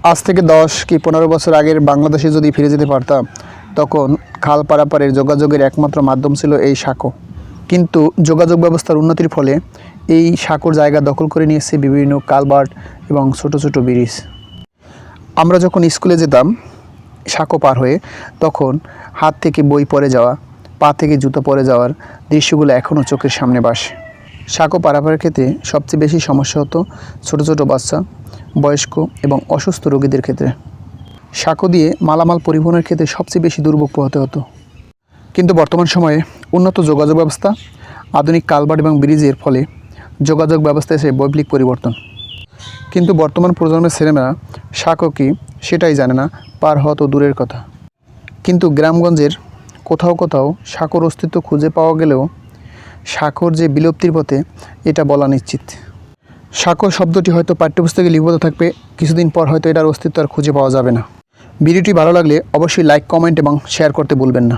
আজ থেকে 10 কি 15 বছর আগের বাংলাদেশে যদি ফিরে যেতে পারতাম, তখন খাল পারাপারের যোগাযোগের একমাত্র মাধ্যম ছিল এই সাঁকো। কিন্তু যোগাযোগ ব্যবস্থার উন্নতির ফলে এই সাঁকোর জায়গা দখল করে নিয়েছে বিভিন্ন কালভার্ট এবং ছোট ছোট ব্রিজ। আমরা যখন স্কুলে যেতাম সাঁকো পার হয়ে, তখন হাত থেকে বই পড়ে যাওয়া, পা থেকে জুতো পড়ে যাওয়ার দৃশ্যগুলো এখনও চোখের সামনে ভাসে। সাঁকো পারাপারের ক্ষেত্রে সবচেয়ে বেশি সমস্যা হতো ছোট ছোট বাচ্চা, বয়স্ক এবং অসুস্থ রোগীদের ক্ষেত্রে। সাঁকো দিয়ে মালামাল পরিবহনের ক্ষেত্রে সবচেয়ে বেশি দুর্ভোগ পোহাতে হতো। কিন্তু বর্তমান সময়ে উন্নত যোগাযোগ ব্যবস্থা, আধুনিক কালভার্ট এবং ব্রিজের ফলে যোগাযোগ ব্যবস্থায় এসে বৈপ্লবিক পরিবর্তন। কিন্তু বর্তমান প্রজন্মের ছেলেমেয়েরা সাঁকো কি সেটাই জানে না, পার হওয়া তো দূরের কথা। কিন্তু গ্রামগঞ্জের কোথাও কোথাও সাঁকোর অস্তিত্ব খুঁজে পাওয়া গেলেও সাঁকোর যে বিলুপ্তির পথে, এটা বলা নিশ্চিত। সাঁকো শব্দটি হয়তো পাঠ্যপুস্তকে লিপিবদ্ধ থাকবে, কিছুদিন পর হয়তো এটার অস্তিত্ব আর খুঁজে পাওয়া যাবে না। ভিডিওটি ভালো লাগলে অবশ্যই লাইক, কমেন্ট এবং শেয়ার করতে ভুলবেন না।